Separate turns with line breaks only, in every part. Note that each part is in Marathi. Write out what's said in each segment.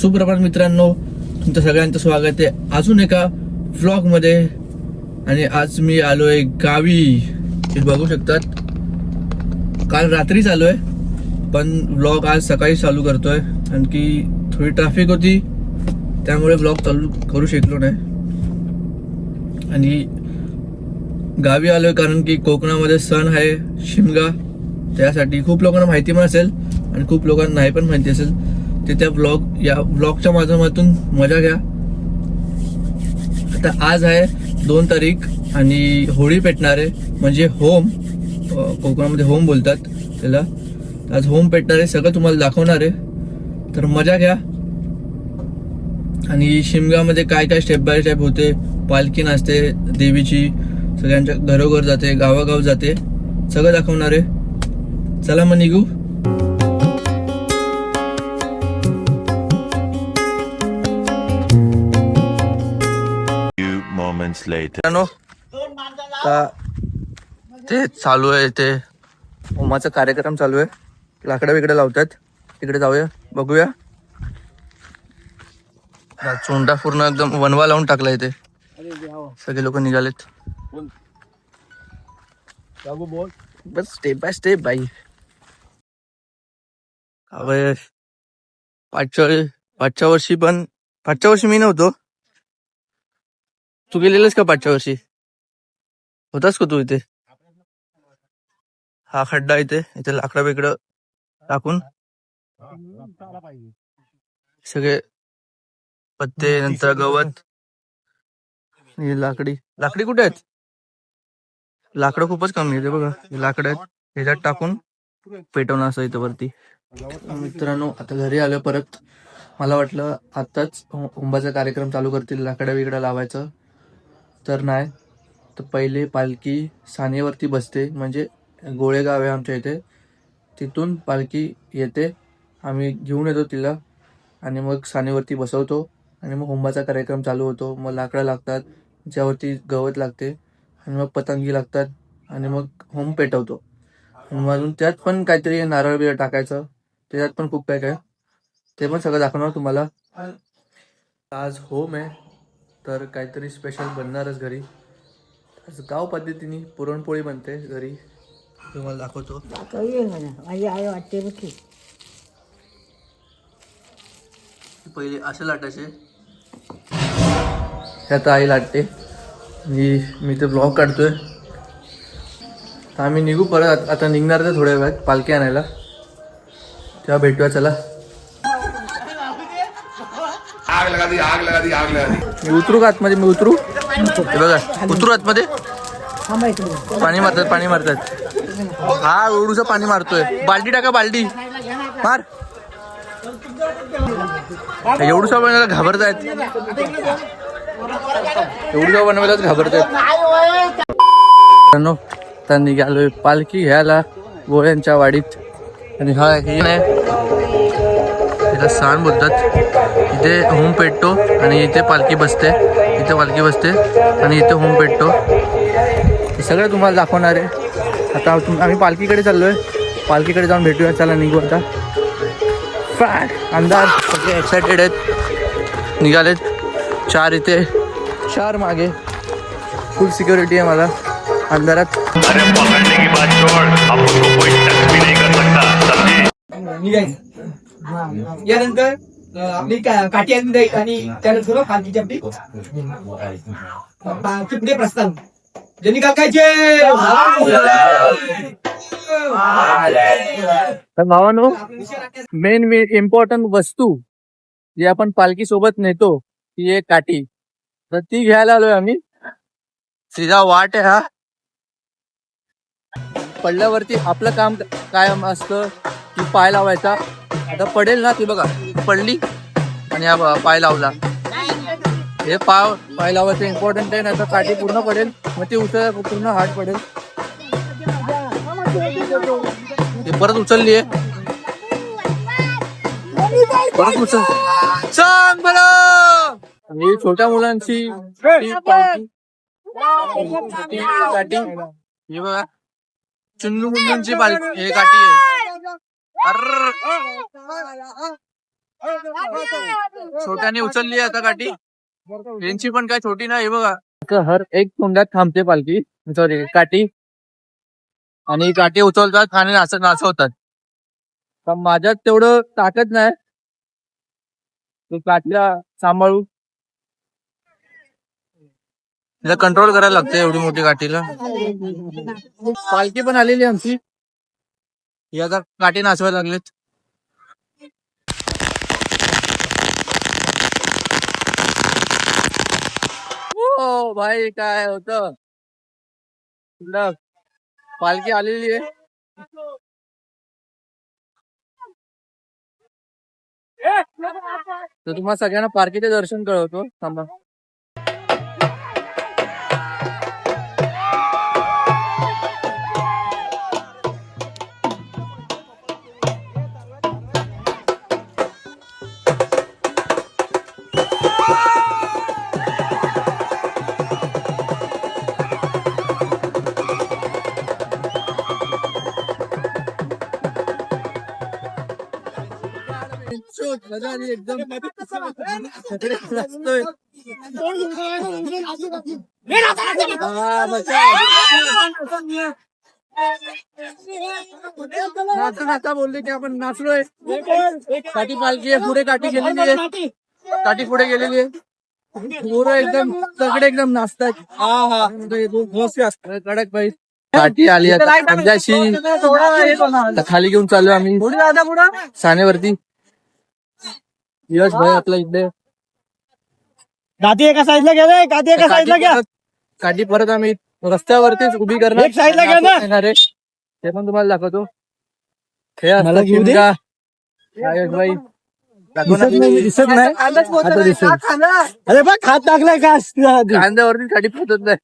सुप्रभात मित्रांनो, तुमचं सगळ्यांचं स्वागत आहे अजून एका व्लॉग मध्ये. आणि आज मी आलोय गावी. हे बघू शकतात, काल रात्रीच आलोय पण व्लॉग आज सकाळी चालू करतोय. आणखी थोडी ट्रॅफिक होती त्यामुळे व्लॉग चालू करू शकलो नाही. आणि गावी आलोय कारण की कोकणामध्ये सण आहे शिमगा. त्यासाठी खूप लोकांना माहिती पण असेल आणि खूप लोकांना नाही पण माहिती असेल. ते त्या या व्लॉगच्या माध्यमातून मजा घ्या. आता आज आहे 2 तारीख आणि होळी पेटणार आहे, म्हणजे होम. कोकणामध्ये होम बोलतात त्याला. आज होम पेटणार आहे, सगळं तुम्हाला दाखवणार आहे, तर मजा घ्या. आणि शिमगामध्ये काय काय स्टेप बाय स्टेप होते, पालखी नाचते देवीची, सगळ्यांच्या घरोघर जाते, गावागाव जाते, सगळं दाखवणार आहे. चला मग निघू. ते चालू आहे, ते होमाचा कार्यक्रम चालू आहे. लाकडं वेगळं लावतात, तिकडे जाऊया बघूया. चोंडा पूर्ण एकदम वनवा लावून टाकला इथे. सगळे लोक निघालेत. बस स्टेप बाय स्टेप बाई. पाचच्या वर्षी मी नव्हतो. तू गेलेलंस का पाचच्या वर्षी? होतास का तू इथे? हा खड्डा इथे लाकडं वेगळं टाकून सगळे पत्ते, नंतर गवत. लाकडी कुठे आहेत? लाकडं खूपच कमी आहे बघा. लाकडं आहेत, ह्याच्यात टाकून पेटवणं असं इथं वरती. मित्रांनो, आता घरी आलो परत. मला वाटलं आताच होंबाचा कार्यक्रम चालू करतील, लाकडं वेगळं लावायचं, तर नाही. तर पहिले पालखी सानेवरती बसते, म्हणजे गोळेगाव आहे आमच्या इथे, तिथून पालखी येते. आम्ही घेऊन येतो तिला आणि मग सानेवरती बसवतो आणि मग होंबाचा कार्यक्रम चालू होतो. मग लाकडं लागतात, ज्यावरती गवत लागते, आणि मग पतंगी लागतात आणि मग होम पेटवतो. म्हणून त्यात पण काहीतरी नारळ बिरळ टाकायचं, त्याच्यात पण खूप काय काय, ते पण सगळं दाखवणार तुम्हाला. आज होम आहे तर काहीतरी स्पेशल बनणारच घरी. आज गाव पद्धतीने पुरणपोळी बनते घरी, तुम्हाला दाखवतो. पहिले असे लाटायचे, ह्यात आई लाटते. मी ते ब्लॉग काढतोय. तर आम्ही निघू परत. आता निघणार तर थोड्या वेळात पालखी आणायला, तेव्हा भेटूया. चला. आग लगा दी. मी उतरू का आतमध्ये? मी उतरू? बघा, उतरू आतमध्ये. पाणी मारतात. हा एवढूच पाणी मारतोय. बाल्टी टाका, बाल्टी मार. एवढूच बनवायला घाबरतायत, तर निघालोय पालखी घ्यायला गोळ्यांच्या वाडीत. आणि हा हे नाही, तिला सांड बोलतात. इथे होम पेटतो आणि इथे पालखी बसते, आणि इथे होम पेटतो. हे सगळं तुम्हाला दाखवणार आहे. आता आम्ही पालखीकडे चाललोय, पालखीकडे जाऊन भेटूया. चला निघू आता. अंधार, सगळे एक्सायटेड आहेत, निघालेत. 4 इथे, 4 मागे. फुल सिक्युरिटी आहे मला अंधारात.
यानंतर आपली काठी आणि त्यानंतर पालखीची आपली चिपडे प्रस्थान. ज्यांनी काकायचे
भावानो, मेन इम्पॉर्टंट वस्तू जी आपण पालखी सोबत नेतो ती एक काठी. तर ती घ्यायला आलोय आम्ही. सीधा वाट आहे हा. पडल्यावरती आपलं काम काय असतं की पाय लावायचा. आता पडेल ना, ती बघा पडली आणि हा पाय लावला. हे पाय लावायचं इम्पॉर्टंट आहे, नाही तर काठी पूर्ण पडेल. मग ती पूर्ण हात पडेल. ते परत उचललीये, परत उचल सांग बरं. ही छोट्या मुलांची काठी. हे बघा, चुन्नू मुंडूंची पालखी, हे काठी आहे. छोट्याने उचलली आता काठी. यांची पण काय छोटी नाही बघा. हर एक तोंडात थांबते पालखी, सॉरी काठी, आणि काठी उचलतात आणि नाचवतात. पण माझ्यात तेवढं ताकद नाही तो काठीला सांभाळू. तिला कंट्रोल करायला लागतं एवढी मोठी काठीला. पालखी पण आलेली आमची. ही आता काठी नाचवायला लागलेत. हो भाई काय होतं. पालखी आलेली आहे. तर तुम्हाला सगळ्यांना पालखीचे दर्शन कळवतो थांबा. मजा आली एकदम. नाचता बोलले की आपण नाचलोय. काठी पालखी आहे, पुढे काठी गेलेली आहे. काठी पुढे गेलेली आहे. पोरं एकदम सगळे एकदम नाचतात. कडक पाहिजे. काठी आली आता खाली घेऊन चालू आम्ही सानेवरती. यश भाई आपला इकडे
गादी एका साईडला गेले, गादी एका साईडला घ्या.
काठी परत आम्ही रस्त्यावरतीच उभी करणार.
एक साईडला घ्या ना.
ते पण तुम्हाला दाखवतो. हे
मला घेऊ दे.
का यश भाई
दिसत नाही. अरे बघ खात टाकलाय का
कांद्यावरती काठी पोहोचत नाही.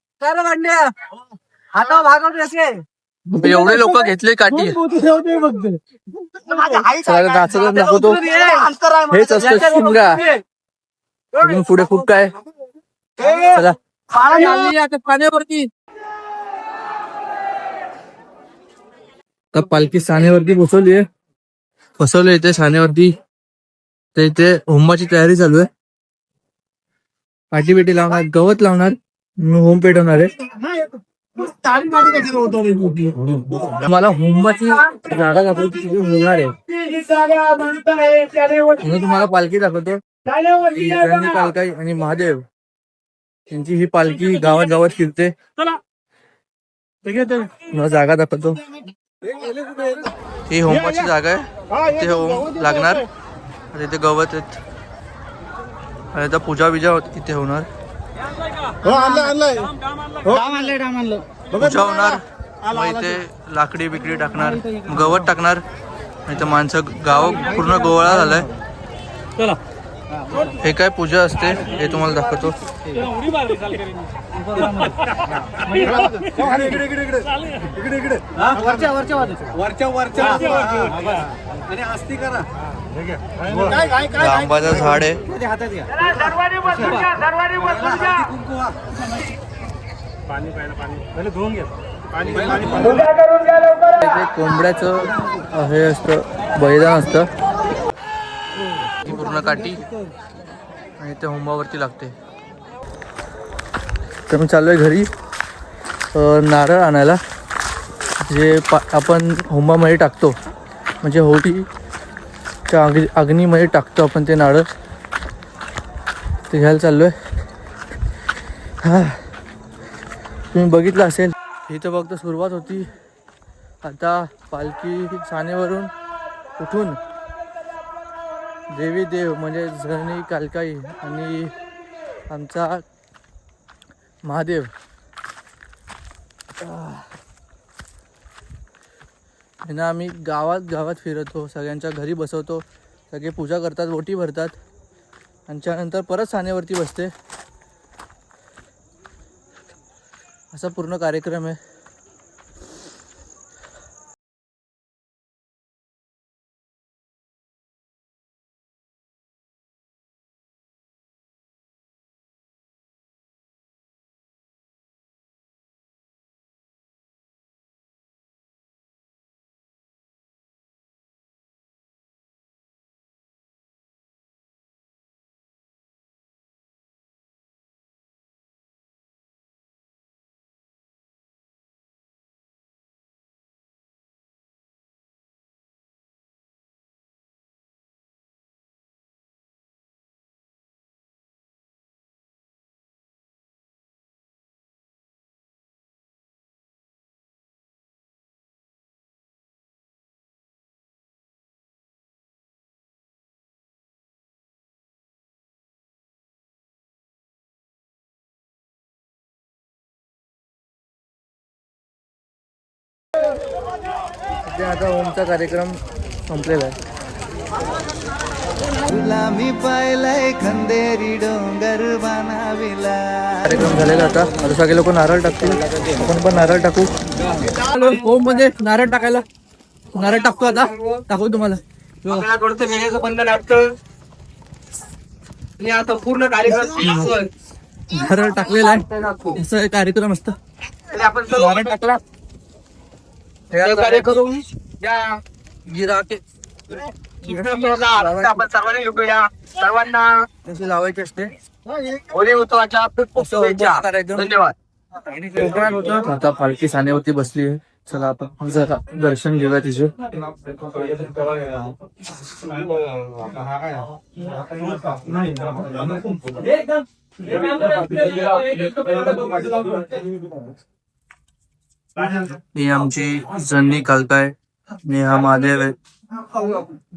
हाता भागवतो असे.
एवढे लोक घेतले काठी. नाचतच दाखवतो. हेच असतं शिमगा. पुढे खूप काय. चला आता पाण्यावरती. तर पालखी सानेवरती बसवली इथे सानेवरती. तर इथे होमाची तयारी चालू आहे. पाठी बेटी लावणार, गवत लावणार, होम पेटवणार आहे. मला होमाची जागा दाखवतो होणार आहे. तुम्हाला पालखी दाखवतो. कालकाई आणि महादेव यांची ही पालखी गावात गावात फिरते. जागा दाखवतो. ही होमाची जागा आहे. इथे होम लागणार. इथे गवत आहेत. आता पूजा बिजा इथे होणार. पूजा होणार. मग इथे लाकडी बिकडी टाकणार, गवत टाकणार. इथे माणसं गाव पूर्ण गोळा झालाय. हे काय पूजा असते हे तुम्हाला दाखवतो. आंबाचं झाड आहे. कोंबड्याचं हे असतं, बलिदान असतं. पूर्ण काठी आणि ते होंबावरती लागते. तर मी चाललोय घरी नारळ आणायला, जे आपण होंबामध्ये टाकतो. म्हणजे होळीच्या अग्नीमध्ये टाकतो आपण ते नारळ. ते घ्यायला चाललोय. तुम्ही बघितलं असेल इथं फक्त सुरुवात होती. आता पालखी सानेवरून उठून देवी देव म्हणजे झरणी कालकाई आणि आमचा महादेव यांना आम्ही गावात गावात फिरवतो, सगळ्यांच्या घरी बसवतो. सगळे पूजा करतात, ओटी भरतात आणि त्यानंतर परत सानेवरती बसते. असा पूर्ण कार्यक्रम आहे. सध्या आता ओमचा कार्यक्रम संपलेला आहे.
तुला मी पाहिलंय खंदेरी डोंगर बनाविला.
कार्यक्रम झालेला आता. आता सगळे लोक नारळ टाकतील, आपण पण नारळ टाकू. ओम मध्ये नारळ टाकायला, नारळ टाकतो आता. टाकू तुम्हाला
बंधन लागतं आणि आता पूर्ण कार्यक्रम
नारळ टाकलेला आहे. असा कार्यक्रम असतं.
आपण नारळ टाकला करून
गिराके
आपण सर्वांनी लुटूया. सर्वांना
तसे लावायचे असते.
होळी उत्सवाच्या खूप शुभेच्छा. धन्यवाद.
आता पालखी सानेवरती बसली आहे. चला आपण जरा दर्शन घेऊया तिचे. ही आमची जन्नी कालकाय, नेहा महादेव आहे.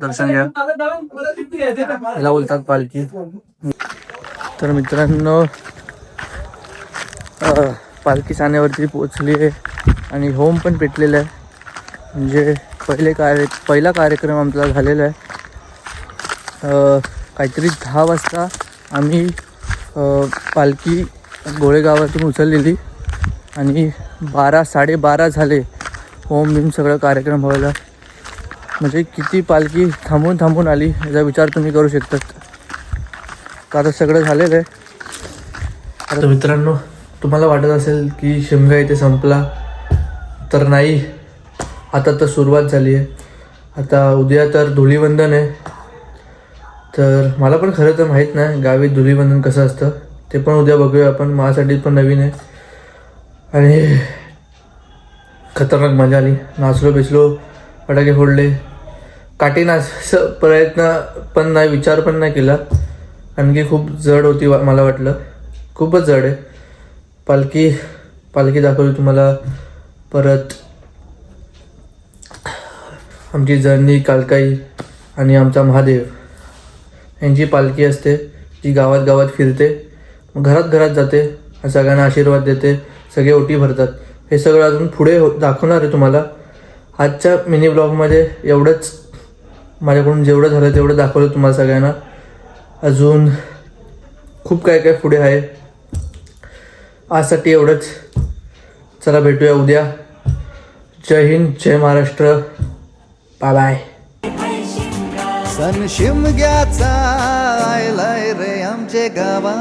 दर्शन घ्या. याला बोलतात पालखी. तर मित्रांनो, पालखी सानेवरती पोचली आहे आणि होम पण पेटलेला आहे. म्हणजे पहिला कार्यक्रम आमचा झालेला आहे. काहीतरी 10 वाजता आम्ही पालखी गोळेगावातून उचललेली आणि 12-12:30 झाले होम बिम सगळं कार्यक्रम व्हायला. म्हणजे किती पालखी थांबून थांबून आली याचा विचार तुम्ही करू शकतात. का आता सगळं झालेलं आहे. आता मित्रांनो, तुम्हाला वाटत असेल की शिमगा इथे संपला, तर नाही. आता तर सुरुवात झाली आहे. आता उद्या तर धुलीवंदन आहे. तर मला पण खरं तर माहीत नाही गावी धुलीवंदन कसं असतं. ते पण उद्या बघूया आपण. माझ्यासाठी पण नवीन आहे आणि खतरनाक मजा आली. नाचलो बिचलो, फटाके फोडले. काठी नाचायचा प्रयत्न पण नाही, विचार पण नाही केला, आणखी खूप जड होती. मला वाटलं खूपच जड आहे. पालखी दाखवली तुम्हाला. परत आमची जर्नी कालकाई आणि आमचा महादेव यांची पालखी असते, जी गावात गावात फिरते, घरात घरात जाते, सगळ्यांना आशीर्वाद देते, सगळे ओटी भरतात. हे सगळं अजून पुढे दाखवणार आहे तुम्हाला. आजच्या मिनी ब्लॉगमध्ये एवढंच. माझ्याकडून जेवढं झालं तेवढं दाखवलं तुम्हाला सगळ्यांना. अजून खूप काय काय पुढे आहे. आजसाठी एवढंच. चला भेटूया उद्या. जय हिंद, जय महाराष्ट्र. Bye bye.
सन शिमग्याचा आयलाय रे आमचे गावा.